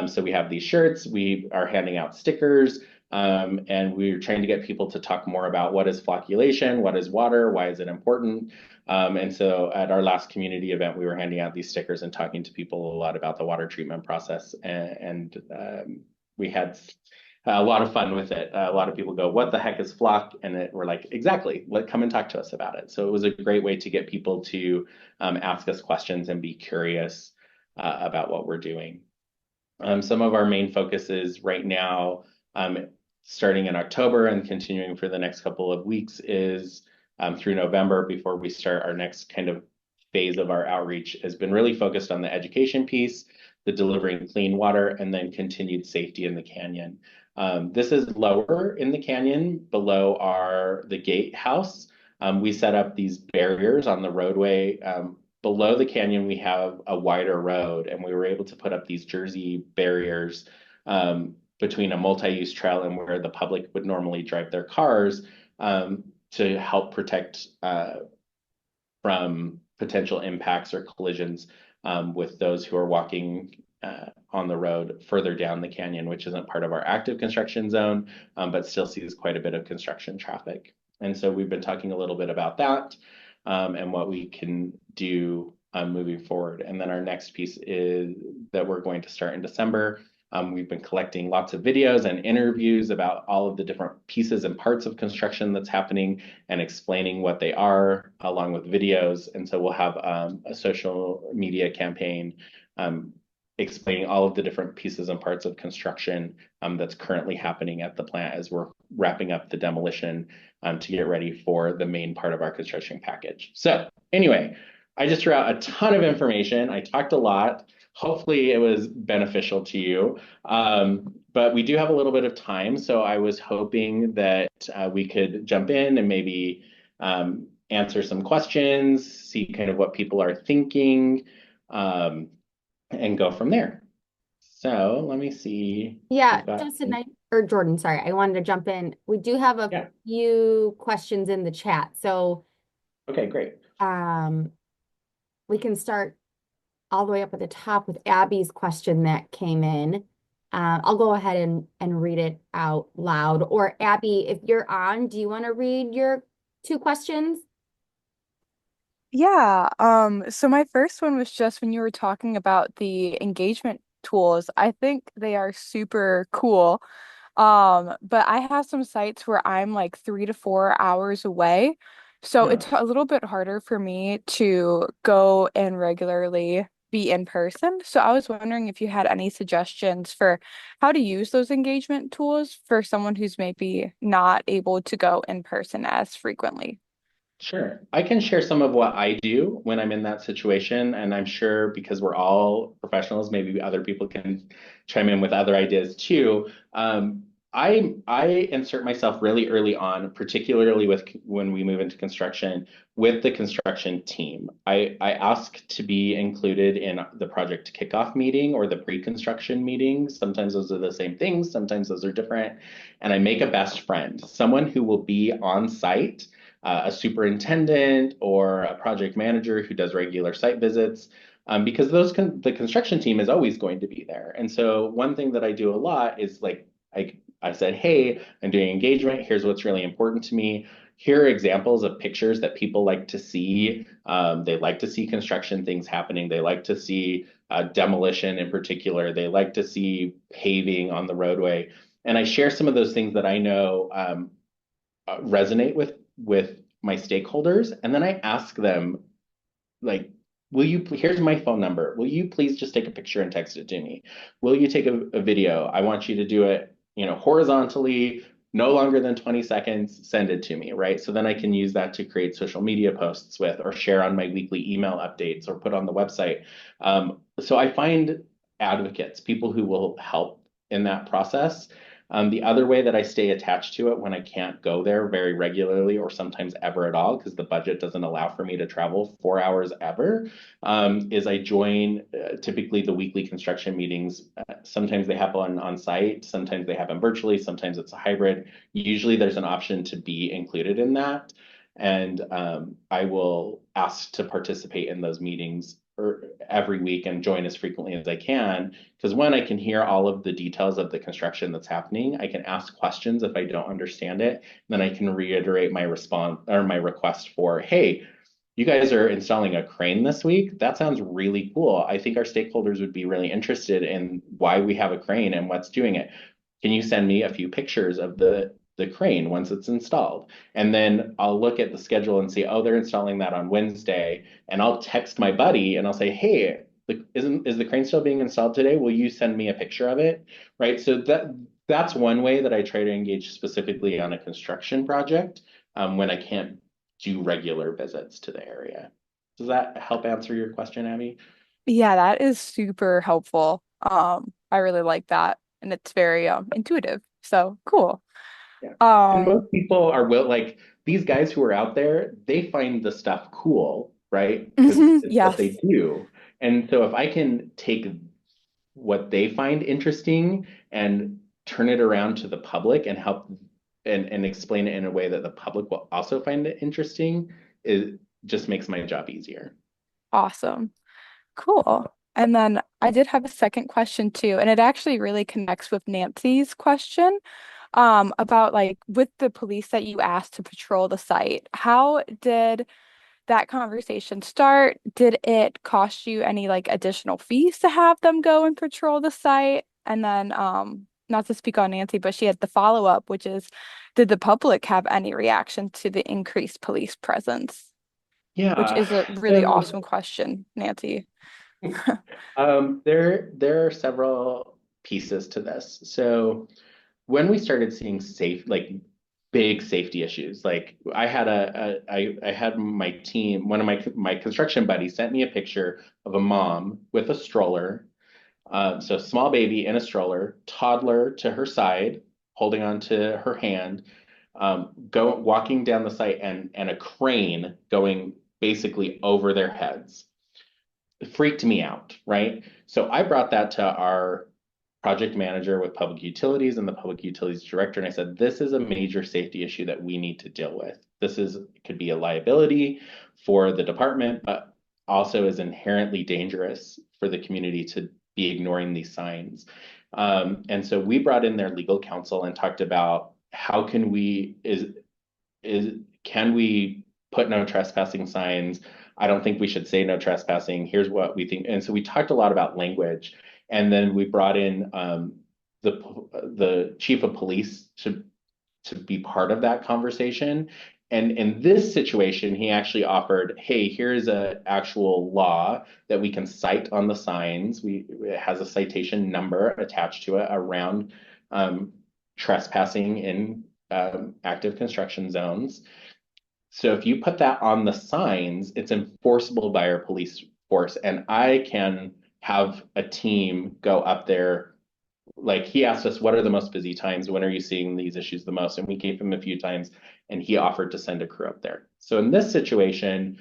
B: So we have these shirts, we are handing out stickers, and we're trying to get people to talk more about what is flocculation, what is water, why is it important. And so at our last community event, we were handing out these stickers and talking to people a lot about the water treatment process. And we had a lot of fun with it. A lot of people go, "What the heck is flock?" And we're like, "Exactly. Come and talk to us about it." So it was a great way to get people to ask us questions and be curious about what we're doing. Some of our main focuses right now, starting in October and continuing for the next couple of weeks, is through November, before we start our next kind of phase of our outreach, has been really focused on the education piece, the delivering clean water, and then continued safety in the canyon. This is lower in the canyon below the gatehouse. We set up these barriers on the roadway. Below the canyon, we have a wider road, and we were able to put up these Jersey barriers between a multi-use trail and where the public would normally drive their cars, to help protect from potential impacts or collisions with those who are walking on the road further down the canyon, which isn't part of our active construction zone, but still sees quite a bit of construction traffic. And so we've been talking a little bit about that and what we can do moving forward. And then our next piece is that we're going to start in December. We've been collecting lots of videos and interviews about all of the different pieces and parts of construction that's happening and explaining what they are, along with videos. And so we'll have a social media campaign explaining all of the different pieces and parts of construction that's currently happening at the plant as we're wrapping up the demolition to get ready for the main part of our construction package. So anyway, I just threw out a ton of information. I talked a lot. Hopefully it was beneficial to you, but we do have a little bit of time. So I was hoping that we could jump in and maybe answer some questions, see kind of what people are thinking, and go from there. So let me see.
A: Yeah, Justin, or Jordan, sorry, I wanted to jump in. We do have a few questions in the chat. So
B: okay, great.
A: We can start all the way up at the top with Abby's question that came in. I'll go ahead and read it out loud. Or Abby, if you're on, do you want to read your two questions?
D: Yeah, so my first one was just when you were talking about the engagement tools. I think they are super cool. But I have some sites where I'm like 3 to 4 hours away. So
B: Yeah.
D: it's a little bit harder for me to go and regularly be in person. So I was wondering if you had any suggestions for how to use those engagement tools for someone who's maybe not able to go in person as frequently.
B: Sure. I can share some of what I do when I'm in that situation, and I'm sure because we're all professionals, maybe other people can chime in with other ideas too. I insert myself really early on, particularly with when we move into construction, with the construction team. I ask to be included in the project kickoff meeting or the pre-construction meeting. Sometimes those are the same things, sometimes those are different. And I make a best friend, someone who will be on site, a superintendent or a project manager who does regular site visits, because the construction team is always going to be there. And so one thing that I do a lot is like, I said, hey, I'm doing engagement. Here's what's really important to me. Here are examples of pictures that people like to see. They like to see construction things happening. They like to see demolition in particular. They like to see paving on the roadway. And I share some of those things that I know resonate with my stakeholders, and then I ask them, like, here's my phone number. Will you please just take a picture and text it to me? Will you take a video? I want you to do it, horizontally, no longer than 20 seconds, send it to me, right? So then I can use that to create social media posts with, or share on my weekly email updates, or put on the website. So I find advocates, people who will help in that process. The other way that I stay attached to it when I can't go there very regularly or sometimes ever at all, because the budget doesn't allow for me to travel 4 hours ever, is I join typically the weekly construction meetings. Sometimes they happen on site, sometimes they happen virtually, sometimes it's a hybrid. Usually there's an option to be included in that. And I will ask to participate in those meetings every week and join as frequently as I can. Because when I can hear all of the details of the construction that's happening, I can ask questions if I don't understand it. Then I can reiterate my response or my request for, hey, you guys are installing a crane this week. That sounds really cool. I think our stakeholders would be really interested in why we have a crane and what's doing it. Can you send me a few pictures of the crane once it's installed? And then I'll look at the schedule and see, oh, they're installing that on Wednesday. And I'll text my buddy and I'll say, hey, is the crane still being installed today? Will you send me a picture of it? Right. So that's one way that I try to engage specifically on a construction project when I can't do regular visits to the area. Does that help answer your question, Abby?
D: Yeah, that is super helpful. I really like that, and it's very intuitive. So cool.
B: Yeah. And
D: Um,
B: most people are like these guys who are out there, they find the stuff cool, right? Because it's what they
D: yes,
B: do. And so if I can take what they find interesting and turn it around to the public and help and explain it in a way that the public will also find it interesting, it just makes my job easier.
D: awesome. Cool. And then I did have a second question too, and it actually really connects with Nancy's question about like with the police that you asked to patrol the site. How did that conversation start? Did it cost you any like additional fees to have them go and patrol the site? And then not to speak on Nancy, but she had the follow-up, which is, did the public have any reaction to the increased police presence? Which
B: Yeah.
D: is a really
B: So
D: awesome question, Nancy.
B: there are several pieces to this. So when we started seeing big safety issues, like I had my team, one of my construction buddies sent me a picture of a mom with a stroller, so small baby in a stroller, toddler to her side, holding on to her hand, go walking down the site and a crane going basically over their heads. It freaked me out, right? So I brought that to our project manager with public utilities and the public utilities director, and I said, this is a major safety issue that we need to deal with. Could be a liability for the department, but also is inherently dangerous for the community to be ignoring these signs. And so we brought in their legal counsel and talked about how can can we put no trespassing signs? I don't think we should say no trespassing. Here's what we think. And so we talked a lot about language. And then we brought in the chief of police to be part of that conversation. And in this situation, he actually offered, hey, here's an actual law that we can cite on the signs. It has a citation number attached to it around trespassing in active construction zones. So if you put that on the signs, it's enforceable by our police force. And I can have a team go up there. Like he asked us, what are the most busy times? When are you seeing these issues the most? And we gave him a few times and he offered to send a crew up there. So in this situation,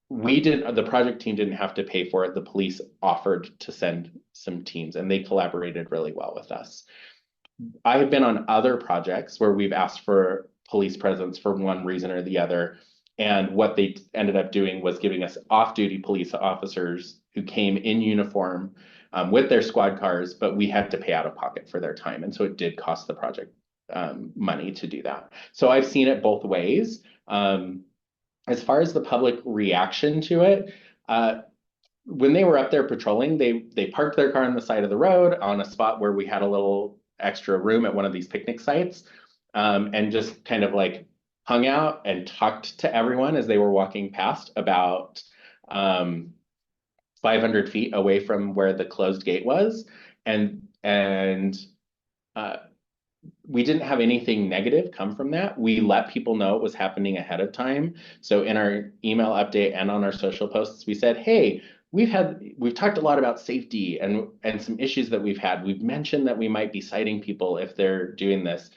B: the project team didn't have to pay for it. The police offered to send some teams and they collaborated really well with us. I have been on other projects where we've asked for police presence for one reason or the other. And what they ended up doing was giving us off-duty police officers who came in uniform with their squad cars, but we had to pay out of pocket for their time. And so it did cost the project money to do that. So I've seen it both ways. As far as the public reaction to it, when they were up there patrolling, they parked their car on the side of the road on a spot where we had a little extra room at one of these picnic sites, and just kind of like hung out and talked to everyone as they were walking past about 500 feet away from where the closed gate was. And we didn't have anything negative come from that. We let people know it was happening ahead of time. So in our email update and on our social posts, we said, hey, we've talked a lot about safety and some issues that we've had. We've mentioned that we might be citing people if they're doing this.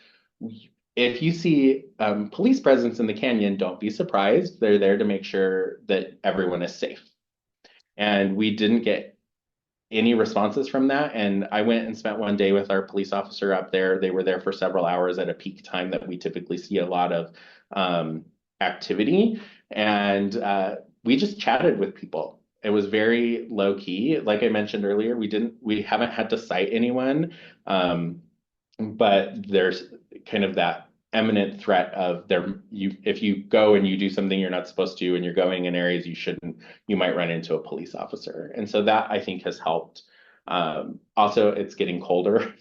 B: If you see police presence in the canyon, don't be surprised. They're there to make sure that everyone is safe. And we didn't get any responses from that. And I went and spent one day with our police officer up there. They were there for several hours at a peak time that we typically see a lot of activity. And we just chatted with people. It was very low key. Like I mentioned earlier, we haven't had to cite anyone, but there's kind of that imminent threat of if you go and you do something you're not supposed to and you're going in areas you shouldn't, you might run into a police officer. And so that I think has helped. Also, it's getting colder.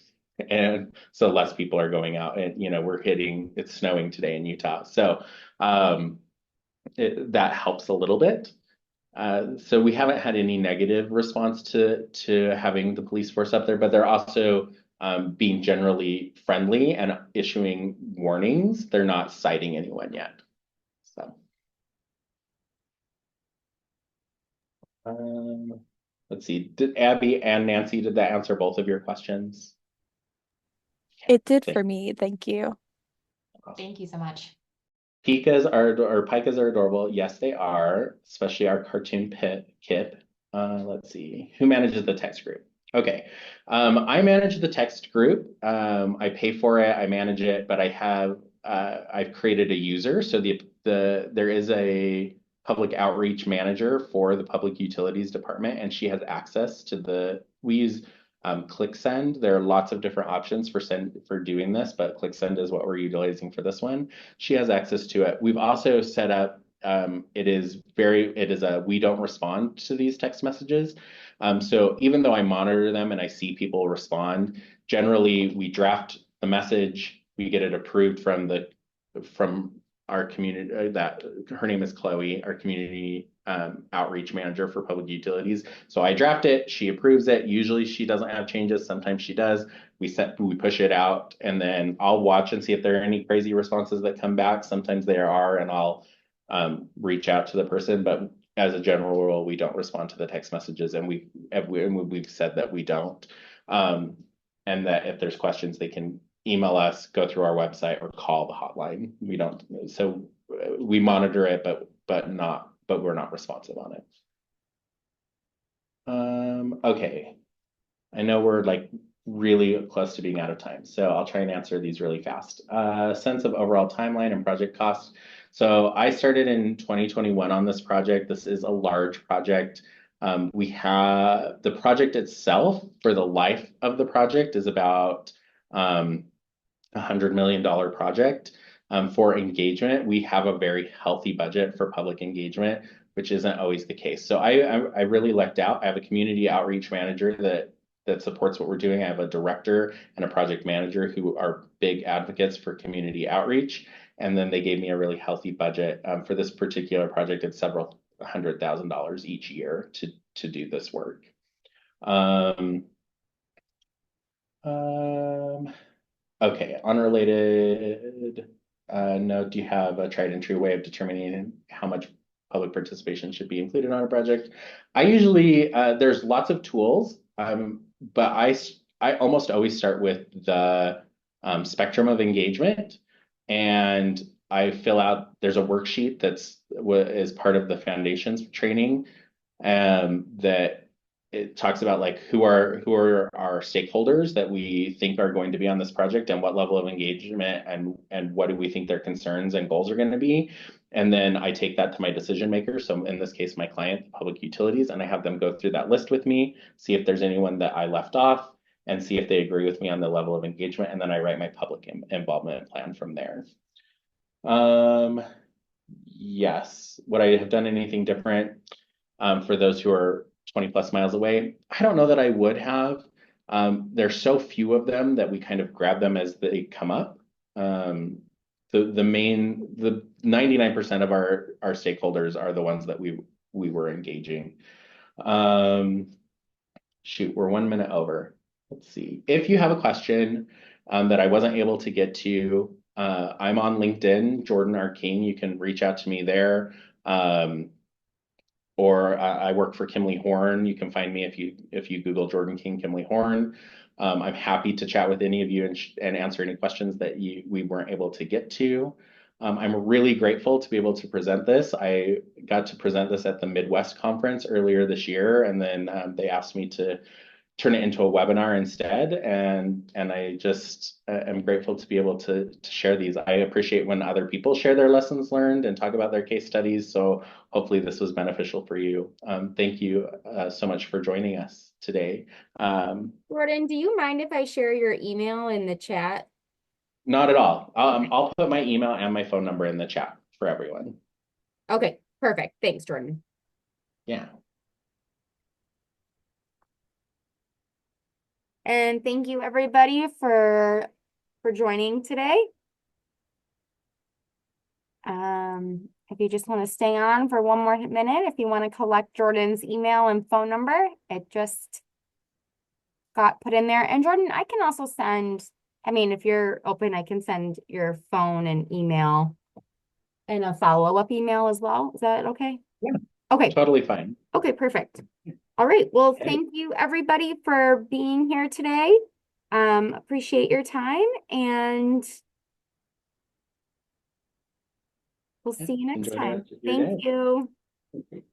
B: And so less people are going out, and it's snowing today in Utah. So that helps a little bit. So we haven't had any negative response to having the police force up there, but they're also being generally friendly and issuing warnings. They're not citing anyone yet. So let's see. Did Abby and Nancy, did that answer both of your questions?
D: It did for me. Thank you.
E: Thank you so much.
B: Pikas are adorable. Yes, they are, especially our cartoon Kip. Let's see. Who manages the text group? Okay. I manage the text group. I pay for it, I manage it, but I've created a user. So there is a public outreach manager for the public utilities department, and she has access to we use ClickSend. There are lots of different options for doing this, but ClickSend is what we're utilizing for this one. She has access to it. We've also set up, we don't respond to these text messages. So even though I monitor them and I see people respond, generally we draft the message, we get it approved from our community, that her name is Chloe, our community outreach manager for public utilities. So I draft it, she approves it. Usually she doesn't have changes, sometimes she does. We push it out, and then I'll watch and see if there are any crazy responses that come back. Sometimes there are, and I'll reach out to the person, but as a general rule, we don't respond to the text messages, and we've said that we don't. And that if there's questions, they can email us, go through our website, or call the hotline. We don't, so we monitor it, but we're not responsive on it. Okay. I know we're like really close to being out of time, so I'll try and answer these really fast. Sense of overall timeline and project cost. So I started in 2021 on this project. This is a large project. We have the project itself, for the life of the project, is about $100 million project. For engagement, we have a very healthy budget for public engagement, which isn't always the case. So I really lucked out. I have a community outreach manager that supports what we're doing. I have a director and a project manager who are big advocates for community outreach. And then they gave me a really healthy budget. For this particular project, it's several $100,000 each year to do this work. Okay, unrelated note, do you have a tried and true way of determining how much public participation should be included on a project? I usually, there's lots of tools, but I almost always start with the spectrum of engagement, and I fill out, there's a worksheet is part of the foundations training, that it talks about like who are our stakeholders that we think are going to be on this project, and what level of engagement, and what do we think their concerns and goals are going to be. And then I take that to my decision maker. So in this case, my client, the public utilities, and I have them go through that list with me, see if there's anyone that I left off, and see if they agree with me on the level of engagement. And then I write my public involvement plan from there. Yes, would I have done anything different for those who are 20 plus miles away? I don't know that I would have. There's so few of them that we kind of grab them as they come up. The 99% of our stakeholders are the ones that we were engaging. Shoot, we're 1 minute over. Let's see. If you have a question that I wasn't able to get to, I'm on LinkedIn, Jordan R. King. You can reach out to me there. or I work for Kimley-Horn. You can find me if you Google Jordan King Kimley-Horn. I'm happy to chat with any of you and answer any questions that we weren't able to get to. I'm really grateful to be able to present this. I got to present this at the Midwest conference earlier this year, and then they asked me to turn it into a webinar instead. And I just am grateful to be able to share these. I appreciate when other people share their lessons learned and talk about their case studies. So hopefully this was beneficial for you. Thank you so much for joining us today.
A: Jordan, do you mind if I share your email in the chat?
B: Not at all. I'll put my email and my phone number in the chat for everyone.
A: Okay, perfect. Thanks, Jordan.
B: Yeah.
A: And thank you everybody for joining today. If you just want to stay on for one more minute, if you want to collect Jordan's email and phone number, it just got put in there. And Jordan, I can also send, I mean, if you're open, I can send your phone and email and a follow-up email as well. Is that okay?
B: Yeah.
A: Okay.
B: Totally fine.
A: Okay, perfect. All right. Well,
B: Okay.
A: thank you everybody for being here today. Appreciate your time, and we'll see you next
B: Enjoy the
A: time.
B: rest of your
A: Thank
B: day.
A: you.
B: Okay.